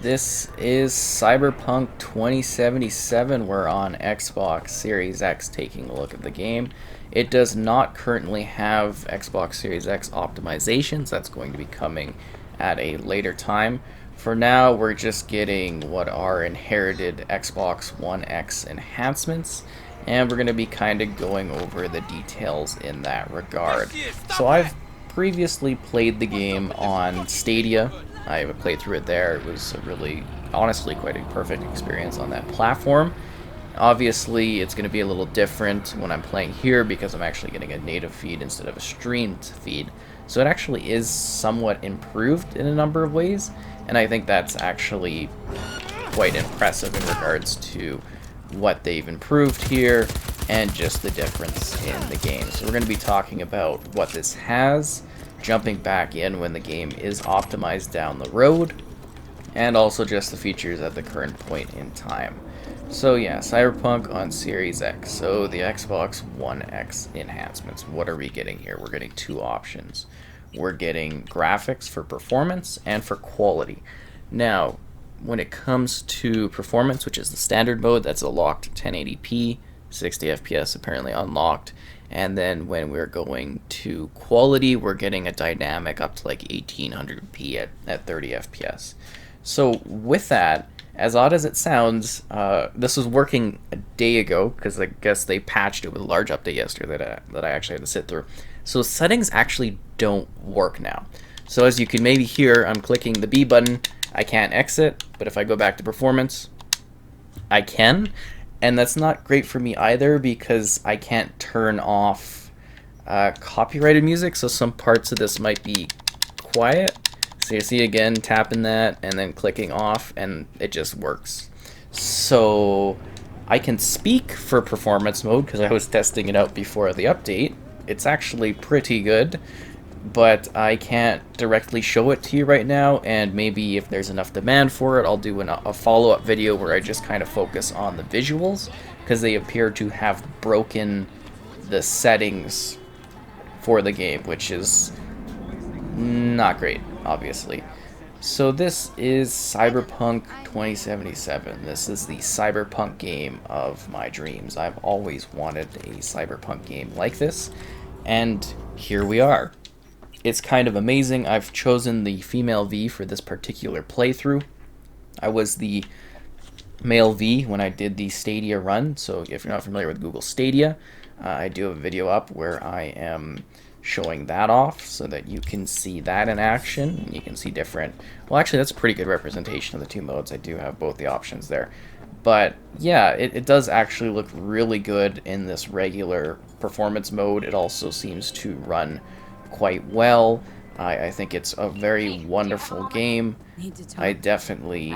This is Cyberpunk 2077. We're on Xbox Series X taking a look at the game. It does not currently have Xbox Series X optimizations. That's going to be coming at a later time. For now, we're just getting what are inherited Xbox One X enhancements, and we're going to be kind of going over the details in that regard. So I've previously played the game on Stadia. I played through it there. It was a really, honestly, quite a perfect experience on that platform. Obviously, it's going to be a little different when I'm playing here because I'm actually getting a native feed instead of a streamed feed. So it actually is somewhat improved in a number of ways, and I think that's actually quite impressive in regards to what they've improved here and just the difference in the game. So we're going to be talking about what this has, jumping back in when the game is optimized down the road, and also just the features at the current point in time. So yeah, Cyberpunk on Series X. So the Xbox One X enhancements. What are we getting here? We're getting two options. We're getting graphics for performance and for quality. Now, when it comes to performance, which is the standard mode, that's a locked 1080p, 60 FPS apparently unlocked. And then when we're going to quality, we're getting a dynamic up to like 1800p at 30 FPS. So with that, as odd as it sounds, this was working a day ago because I guess they patched it with a large update yesterday that I actually had to sit through. So settings actually don't work now. So as you can maybe hear, I'm clicking the B button. I can't exit, but if I go back to performance, I can. And that's not great for me either because I can't turn off copyrighted music, so some parts of this might be quiet. So you see again, tapping that and then clicking off, and it just works. So I can speak for performance mode because I was testing it out before the update. It's actually pretty good, but I can't directly show it to you right now, and maybe if there's enough demand for it, I'll do a follow-up video where I just kind of focus on the visuals, because they appear to have broken the settings for the game, which is not great, obviously. So this is Cyberpunk 2077. This is the Cyberpunk game of my dreams. I've always wanted a Cyberpunk game like this, and here we are. It's kind of amazing. I've chosen the female V for this particular playthrough. I was the male V when I did the Stadia run, so if you're not familiar with Google Stadia, I do have a video up where I am showing that off so that you can see that in action. You can see different, well actually that's a pretty good representation of the two modes. I do have both the options there. But yeah, it does actually look really good in this regular performance mode. It also seems to run quite well. I think it's a very wonderful game. I definitely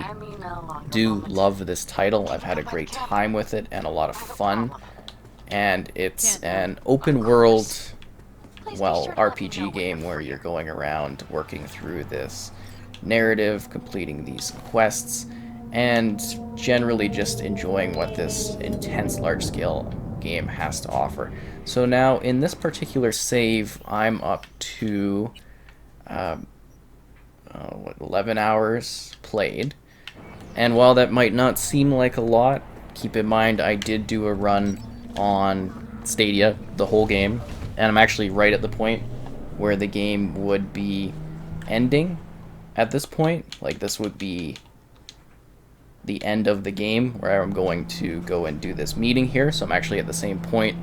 do love this title. I've had a great time with it and a lot of fun. And it's an open world, well, RPG game where you're going around working through this narrative, completing these quests, and generally just enjoying what this intense large-scale game has to offer. So now in this particular save, I'm up to 11 hours played, and while that might not seem like a lot, keep in mind I did do a run on Stadia the whole game, and I'm actually right at the point where the game would be ending at this point. Like, this would be the end of the game where I'm going to go and do this meeting here. So I'm actually at the same point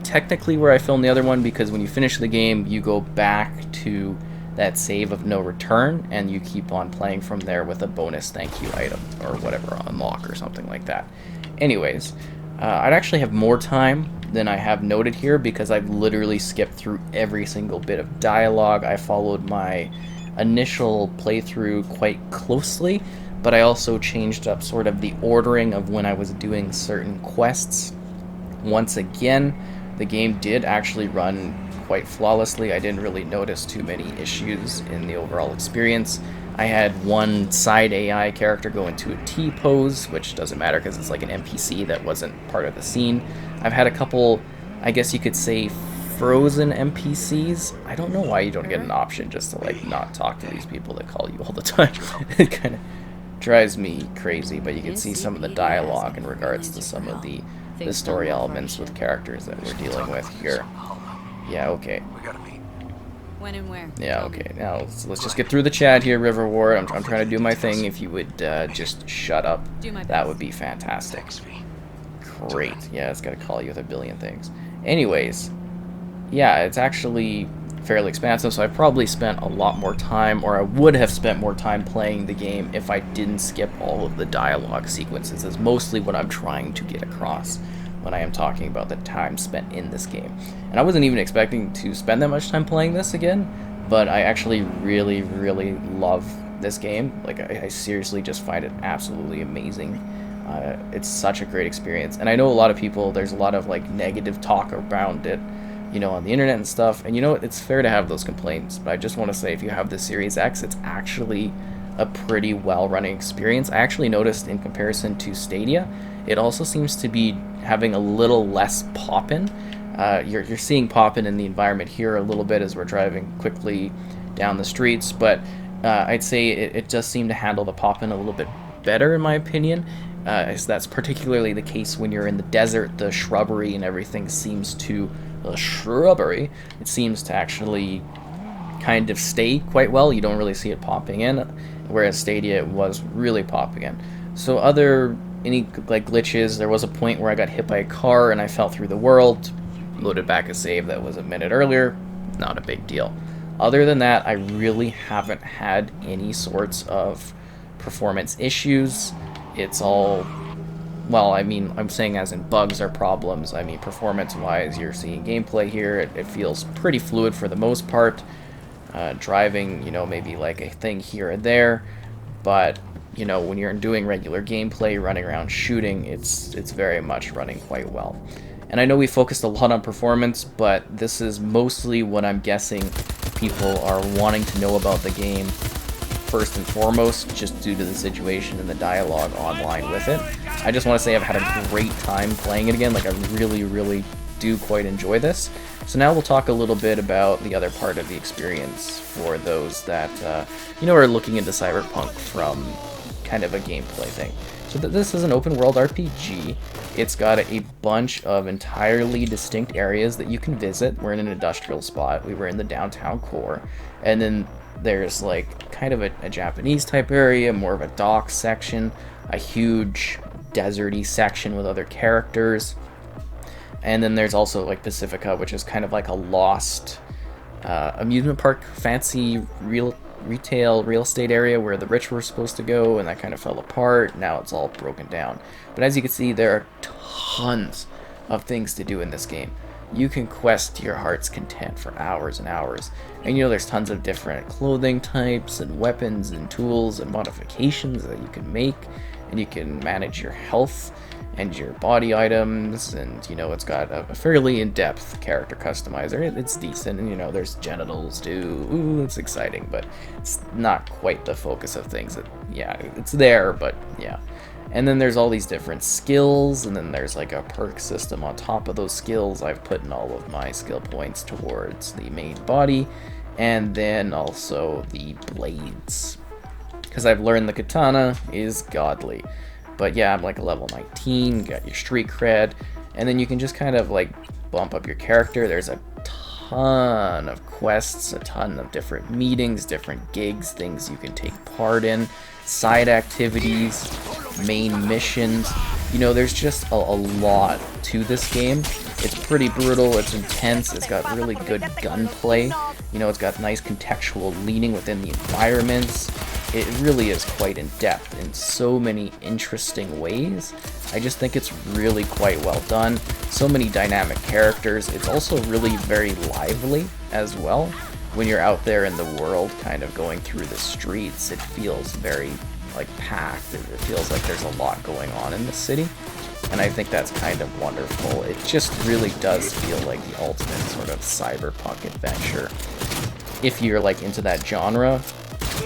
technically where I filmed the other one, because when you finish the game you go back to that save of no return and you keep on playing from there with a bonus thank you item or whatever, unlock or something like that. Anyways, I'd actually have more time than I have noted here because I've literally skipped through every single bit of dialogue. I followed my initial playthrough quite closely, but I also changed up sort of the ordering of when I was doing certain quests. Once again, the game did actually run quite flawlessly. I didn't really notice too many issues in the overall experience. I had one side AI character go into a T pose, which doesn't matter because it's like an NPC that wasn't part of the scene. I've had a couple, I guess you could say, frozen NPCs. I don't know why you don't get an option just to like not talk to these people that call you all the time. It kind of drives me crazy, but you can see some of the dialogue in regards to some of the story elements with characters that we're dealing with here. Yeah, okay. When and where? Yeah, okay. Now let's just get through the chat here, River Ward. I'm trying to do my thing. If you would just shut up, that would be fantastic. Great. Yeah, it's got to call you with a billion things. Anyways, yeah, it's actually fairly expansive, so I probably spent a lot more time, or I would have spent more time playing the game if I didn't skip all of the dialogue sequences, is mostly what I'm trying to get across when I am talking about the time spent in this game. And I wasn't even expecting to spend that much time playing this again, but I actually really, really love this game. Like, I seriously just find it absolutely amazing. It's such a great experience, and I know a lot of people, there's a lot of like negative talk around it, you know, on the internet and stuff, and you know what, it's fair to have those complaints, but I just want to say, if you have the Series X, it's actually a pretty well running experience. I actually noticed in comparison to Stadia, it also seems to be having a little less pop-in. You're seeing pop-in in the environment here a little bit as we're driving quickly down the streets, but I'd say it does seem to handle the pop-in a little bit better, in my opinion. So that's particularly the case when you're in the desert. The shrubbery and everything seems to... it seems to actually kind of stay quite well. You don't really see it popping in, whereas Stadia was really popping in. So any like glitches, there was a point where I got hit by a car and I fell through the world, loaded back a save that was a minute earlier, not a big deal. Other than that, I really haven't had any sorts of performance issues. It's all, well, I mean, I'm saying as in bugs or problems. I mean, performance-wise, you're seeing gameplay here. It feels pretty fluid for the most part. Driving, you know, maybe like a thing here and there, but you know, when you're doing regular gameplay, running around shooting, it's very much running quite well. And I know we focused a lot on performance, but this is mostly what I'm guessing people are wanting to know about the game first and foremost, just due to the situation and the dialogue online with it. I just want to say I've had a great time playing it again. Like, I really, really do quite enjoy this. So now we'll talk a little bit about the other part of the experience for those that, you know, are looking into Cyberpunk from kind of a gameplay thing. So this is an open world RPG. It's got a bunch of entirely distinct areas that you can visit. We're in an industrial spot. We were in the downtown core. And then there's like kind of a Japanese type area, more of a dock section, a huge deserty section with other characters. And then there's also like Pacifica, which is kind of like a lost amusement park, fancy retail real estate area where the rich were supposed to go, and that kind of fell apart. Now it's all broken down. But as you can see, there are tons of things to do in this game. You can quest to your heart's content for hours and hours. And you know, there's tons of different clothing types and weapons and tools and modifications that you can make, and you can manage your health and your body items, and you know, it's got a fairly in-depth character customizer. It's decent, and you know, there's genitals too. Ooh, it's exciting, but it's not quite the focus of things. Yeah, it's there, but yeah. And then there's all these different skills, and then there's like a perk system on top of those skills. I've put in all of my skill points towards the main body, and then also the blades, because I've learned the katana is godly. But yeah, I'm like a level 19, got your street cred, and then you can just kind of like bump up your character. There's a ton of quests, a ton of different meetings, different gigs, things you can take part in, side activities, main missions. You know, there's just a lot to this game. It's pretty brutal, it's intense, it's got really good gunplay. You know, it's got nice contextual leaning within the environments. It really is quite in-depth in so many interesting ways. I just think it's really quite well done. So many dynamic characters. It's also really very lively as well. When you're out there in the world kind of going through the streets, it feels very like packed. It feels like there's a lot going on in the city. And I think that's kind of wonderful. It just really does feel like the ultimate sort of cyberpunk adventure. If you're like into that genre,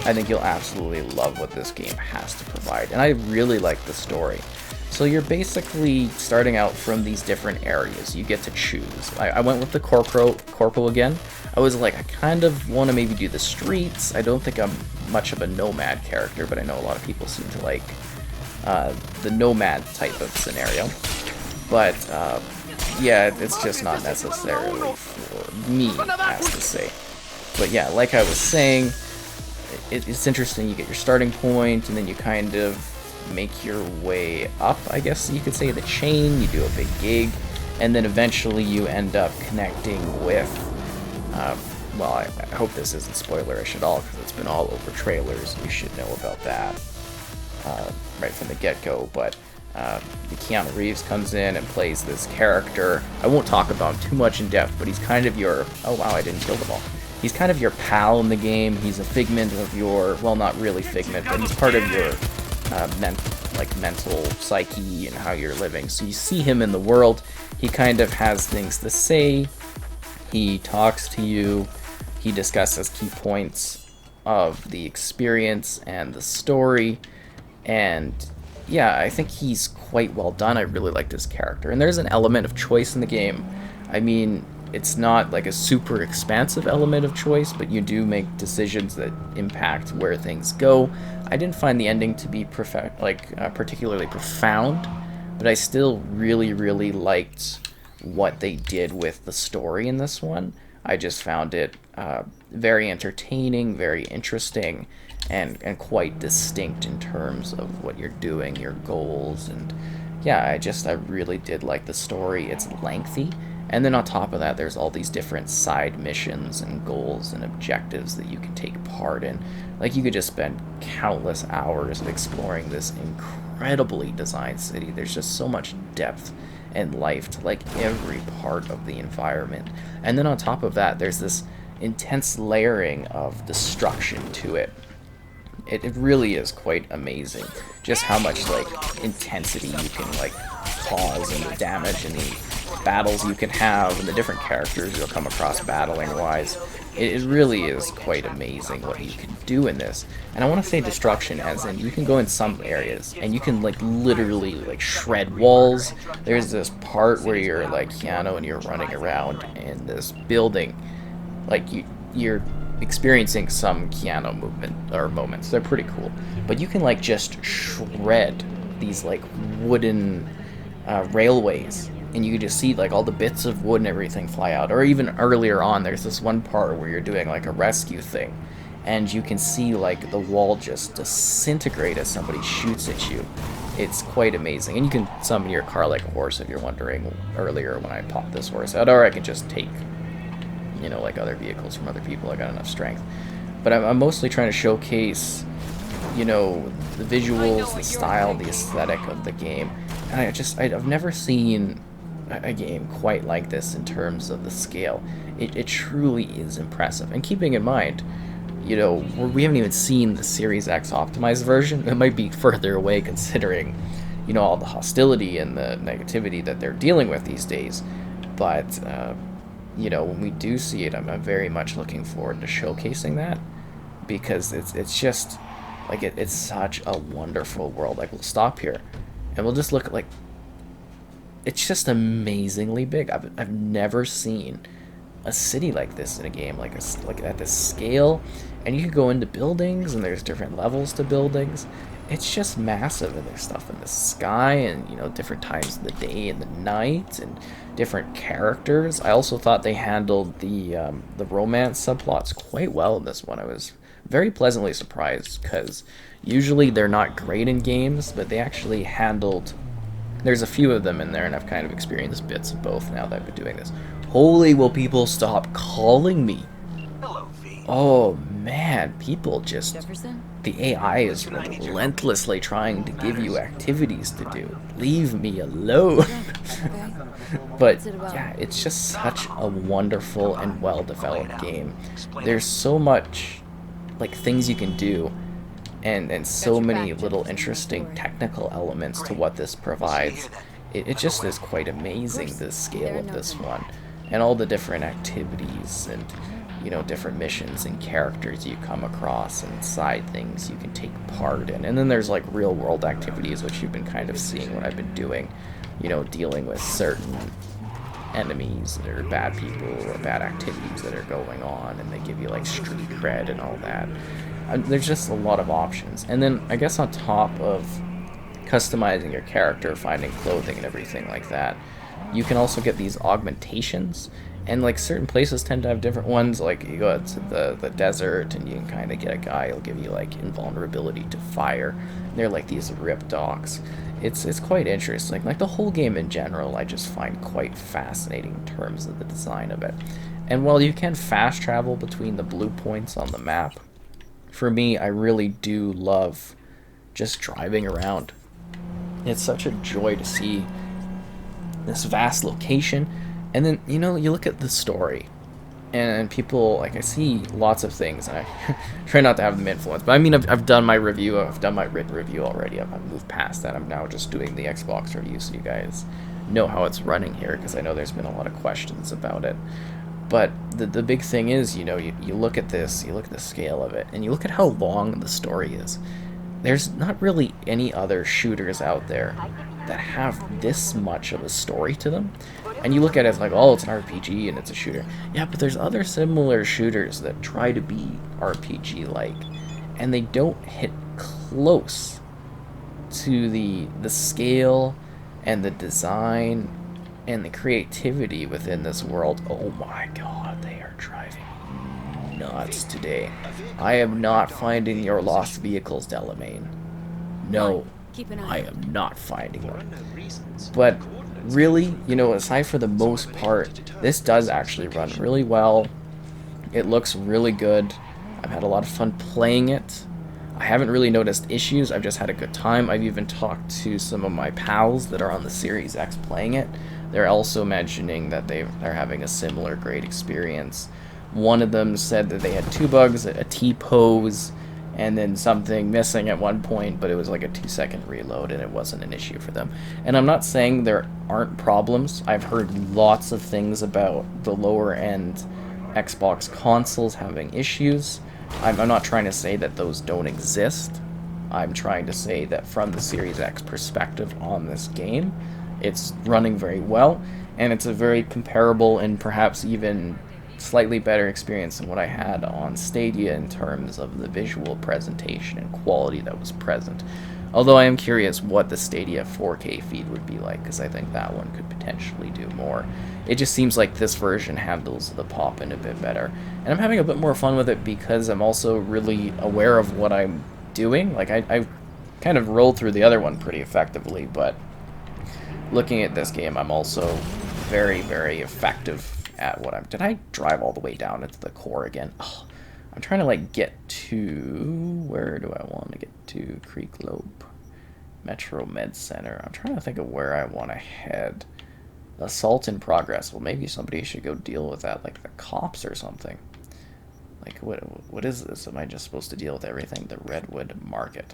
I think you'll absolutely love what this game has to provide. And I really like the story. So you're basically starting out from these different areas. You get to choose. I went with the corporal again. I was like, I kind of want to maybe do the streets. I don't think I'm much of a nomad character, but I know a lot of people seem to like the nomad type of scenario. But yeah, it's just not necessarily for me, I have to say. But yeah, like I was saying, it's interesting. You get your starting point, and then you kind of make your way up, I guess you could say, the chain. You do a big gig, and then eventually you end up connecting with, well, I hope this isn't spoilerish at all, because it's been all over trailers. You should know about that right from the get-go, but the Keanu Reeves comes in and plays this character. I won't talk about him too much in depth, but he's kind of your, oh wow, I didn't kill them all. He's kind of your pal in the game. He's a figment of your, well, not really figment, but he's part of your mental psyche and how you're living. So you see him in the world. He kind of has things to say. He talks to you. He discusses key points of the experience and the story. And yeah, I think he's quite well done. I really liked his character. And there's an element of choice in the game. I mean, it's not like a super expansive element of choice, but you do make decisions that impact where things go. I didn't find the ending to be particularly profound, but I still really, really liked what they did with the story in this one. I just found it very entertaining, very interesting, and quite distinct in terms of what you're doing, your goals, and yeah, I really did like the story. It's lengthy. And then on top of that, there's all these different side missions and goals and objectives that you can take part in. Like, you could just spend countless hours exploring this incredibly designed city. There's just so much depth and life to, like, every part of the environment. And then on top of that, there's this intense layering of destruction to it. It really is quite amazing just how much, like, intensity you can, like, cause, and the damage and the battles you can have, and the different characters you'll come across battling wise. It really is quite amazing what you can do in this. And I want to say destruction as in you can go in some areas and you can like literally like shred walls. There's this part where you're like Keanu and you're running around in this building, like you're experiencing some Keanu movement or moments. They're pretty cool, but you can like just shred these like wooden railways, and you can just see like all the bits of wood and everything fly out. Or even earlier on, there's this one part where you're doing like a rescue thing, and you can see like the wall just disintegrate as somebody shoots at you. It's quite amazing. And you can summon your car like a horse if you're wondering earlier when I popped this horse out, or I can just take, you know, like other vehicles from other people. I got enough strength. But I'm mostly trying to showcase, you know, the visuals, the style, the aesthetic of the game. And I've never seen a game quite like this in terms of the scale. It truly is impressive. And keeping in mind, you know, we haven't even seen the Series X optimized version. It might be further away considering, you know, all the hostility and the negativity that they're dealing with these days. But, you know, when we do see it, I'm very much looking forward to showcasing that, because it's just, like, it's such a wonderful world. Like, we'll stop here, and we'll just look at, like, it's just amazingly big. I've never seen a city like this in a game, like at this scale. And you can go into buildings, and there's different levels to buildings. It's just massive, and there's stuff in the sky, and you know, different times of the day and the night, and different characters. I also thought they handled the romance subplots quite well in this one. I was very pleasantly surprised, because usually they're not great in games, but they actually handled. There's a few of them in there, and I've kind of experienced bits of both now that I've been doing this. Holy, will people stop calling me? Hello, V. Oh man, people just... Jefferson? The AI is relentlessly trying to give you activities to do. Leave me alone. Okay. But What's it about? yeah, it's just such a wonderful and well-developed game. There's so much, like, things you can do, and so your many back, little Jefferson. interesting Don't worry. technical elements to what this provides. It just is quite amazing, the scale of this one, and all the different activities and, you know, different missions and characters you come across and side things you can take part in. And then there's like real world activities, which you've been kind of seeing what I've been doing, you know, dealing with certain enemies that are bad people or bad activities that are going on, and they give you like street cred and all that. There's just a lot of options. And then I guess on top of customizing your character, finding clothing and everything like that, you can also get these augmentations. And like certain places tend to have different ones. Like you go to the desert and you can kind of get a guy who'll give you like invulnerability to fire. And they're like these ripped dogs. It's quite interesting. Like the whole game in general, I just find quite fascinating in terms of the design of it. And while you can fast travel between the blue points on the map, for me, I really do love just driving around. It's such a joy to see this vast location. And then, you know, you look at the story, and people, like, I see lots of things, and I try not to have them influence. But I mean, I've done my review, I've done my written review already, I've moved past that. I'm now just doing the Xbox review, so you guys know how it's running here, because I know there's been a lot of questions about it. But the big thing is, you know, you look at this, you look at the scale of it, and you look at how long the story is. There's not really any other shooters out there that have this much of a story to them. And you look at it as like, oh, it's an RPG and it's a shooter. Yeah, but there's other similar shooters that try to be RPG-like, and they don't hit close to the scale and the design and the creativity within this world. Oh my god, they are driving nuts today. I am not finding your lost vehicles, Delamain. No, I am not finding them. But really, you know, aside for the most part, this does actually run really well. It looks really good. I've had a lot of fun playing it. I haven't really noticed issues. I've just had a good time. I've even talked to some of my pals that are on the Series X playing it. They're also mentioning that they're having a similar great experience. One of them said that they had 2 bugs, a T-pose, and then something missing at one point, but it was like a 2-second reload and it wasn't an issue for them. And I'm not saying there aren't problems. I've heard lots of things about the lower end Xbox consoles having issues. I'm not trying to say that those don't exist. I'm trying to say that from the Series X perspective on this game, it's running very well, and it's a very comparable and perhaps even slightly better experience than what I had on Stadia in terms of the visual presentation and quality that was present. Although I am curious what the Stadia 4K feed would be like, because I think that one could potentially do more. It just seems like this version handles the pop-in a bit better. And I'm having a bit more fun with it because I'm also really aware of what I'm doing. Like, I kind of rolled through the other one pretty effectively, but looking at this game, I'm also very, very effective at what I'm... Did I drive all the way down into the core again? Oh, I'm trying to, like, get to... Where do I want to get to? Creek Lope. Metro Med Center. I'm trying to think of where I want to head. Assault in progress. Well, maybe somebody should go deal with that, like the cops or something. Like, what is this? Am I just supposed to deal with everything? The Redwood Market.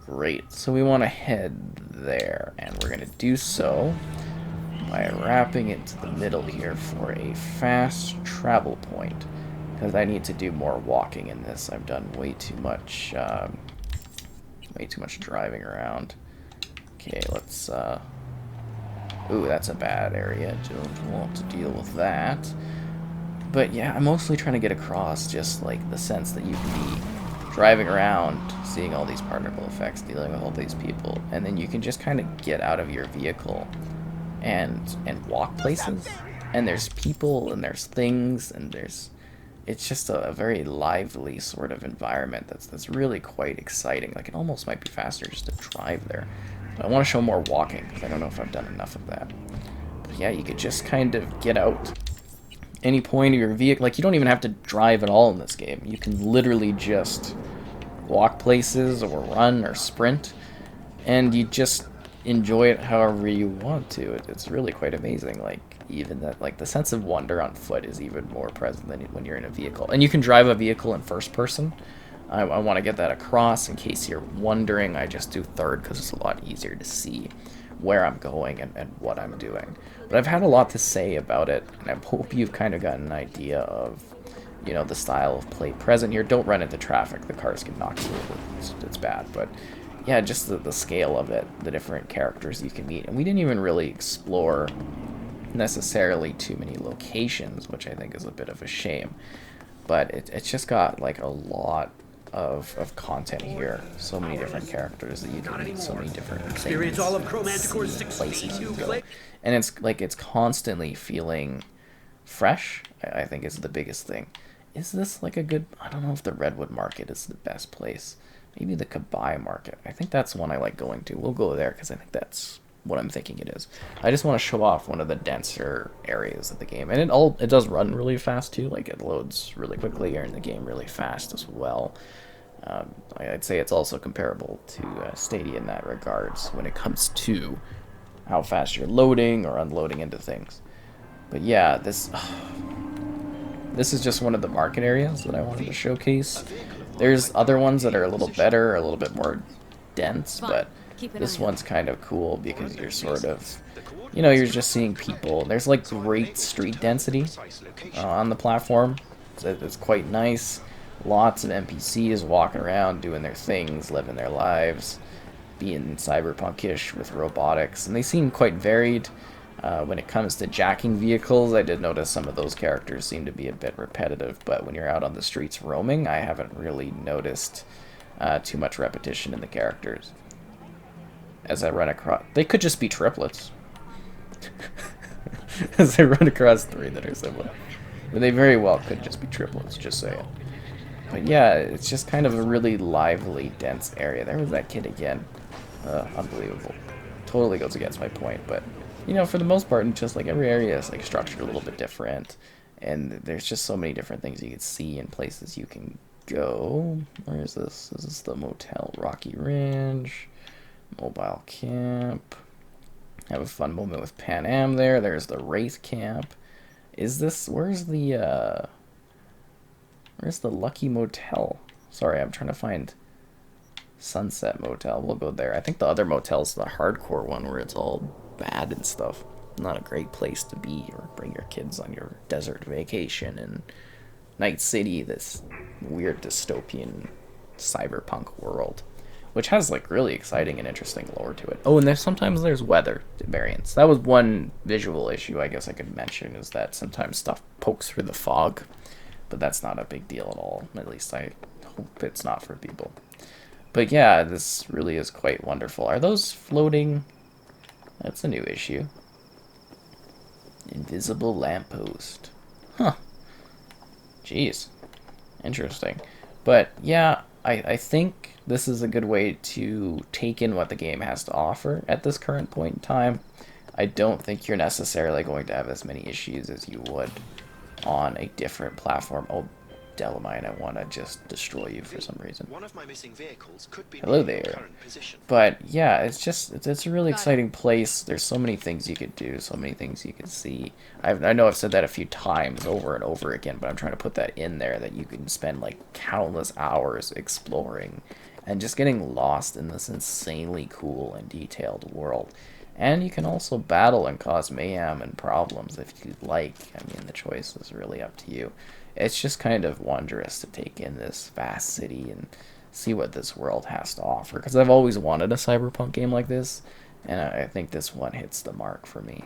Great. So we want to head there, and we're going to do so by wrapping into the middle here for a fast travel point, because I need to do more walking in this. I've done way too much driving around. Okay, let's ooh, that's a bad area. Don't want to deal with that. But yeah, I'm mostly trying to get across just like the sense that you can be driving around, seeing all these particle effects, dealing with all these people, and then you can just kind of get out of your vehicle and walk places, and there's people and there's things and it's just a very lively sort of environment that's really quite exciting. Like, it almost might be faster just to drive there, but I want to show more walking because I don't know if I've done enough of that. But yeah, you could just kind of get out any point of your vehicle. Like, you don't even have to drive at all in this game. You can literally just walk places or run or sprint, and you just enjoy it however you want to. It's really quite amazing. Like, even that, like, the sense of wonder on foot is even more present than when you're in a vehicle. And you can drive a vehicle in first person. I want to get that across in case you're wondering. I just do third because it's a lot easier to see where I'm going and what I'm doing. But I've had a lot to say about it, and I hope you've kind of gotten an idea of, you know, the style of play present here. Don't run into traffic. The cars can knock you over. It's bad, but yeah, just the scale of it, the different characters you can meet. And we didn't even really explore necessarily too many locations, which I think is a bit of a shame. But it's just got like a lot of content here. So many different characters that you can meet, so many different Experience things, all of Chromanticore's places you 62 go. clay. And it's constantly feeling fresh, I think is the biggest thing. Is this like a good, I don't know if the Redwood Market is the best place. Maybe the Kabai Market. I think that's one I like going to. We'll go there because I think that's what I'm thinking it is. I just want to show off one of the denser areas of the game. And it does run really fast too. Like it loads really quickly. You're in the game really fast as well. I'd say it's also comparable to Stadia in that regards when it comes to how fast you're loading or unloading into things. But yeah, this is just one of the market areas that I wanted to showcase. There's other ones that are a little better, a little bit more dense, but this one's kind of cool because you're sort of, you're just seeing people. There's like great street density on the platform. It's quite nice. Lots of NPCs walking around, doing their things, living their lives, being cyberpunkish with robotics, and they seem quite varied. When it comes to jacking vehicles, I did notice some of those characters seem to be a bit repetitive, but when you're out on the streets roaming, I haven't really noticed too much repetition in the characters. As I run across, they could just be triplets. As I run across three that are similar. But they very well could just be triplets, just saying. But yeah, it's just kind of a really lively, dense area. There was that kid again. Unbelievable. Totally goes against my point, but for the most part, just like every area is like structured a little bit different, and there's just so many different things you can see and places you can go. Where is this? Is this the motel? Rocky Ranch, mobile camp. Have a fun moment with Pan Am there. There's the Wraith camp. Is this? Where's the Lucky Motel? Sorry, I'm trying to find Sunset Motel. We'll go there. I think the other motel's the hardcore one where it's all bad and stuff. Not a great place to be or bring your kids on your desert vacation in Night City, this weird dystopian cyberpunk world, which has like really exciting and interesting lore to it. Oh, and sometimes there's weather variants. That was one visual issue I guess I could mention, is that sometimes stuff pokes through the fog, but that's not a big deal at all. At least I hope it's not for people. But yeah, this really is quite wonderful. Are those floating? That's a new issue. Invisible lamppost. Huh. Jeez. Interesting. But yeah, I think this is a good way to take in what the game has to offer at this current point in time. I don't think you're necessarily going to have as many issues as you would on a different platform. Oh, Delamine, I want to just destroy you for some reason. One of my missing vehicles could be Hello near your there. current position. But yeah, it's a really exciting place. There's so many things you could do, so many things you could see. I know I've said that a few times over and over again, but I'm trying to put that in there, that you can spend like countless hours exploring and just getting lost in this insanely cool and detailed world. And you can also battle and cause mayhem and problems if you'd like. I mean, the choice is really up to you. It's just kind of wondrous to take in this vast city and see what this world has to offer. Because I've always wanted a cyberpunk game like this, and I think this one hits the mark for me.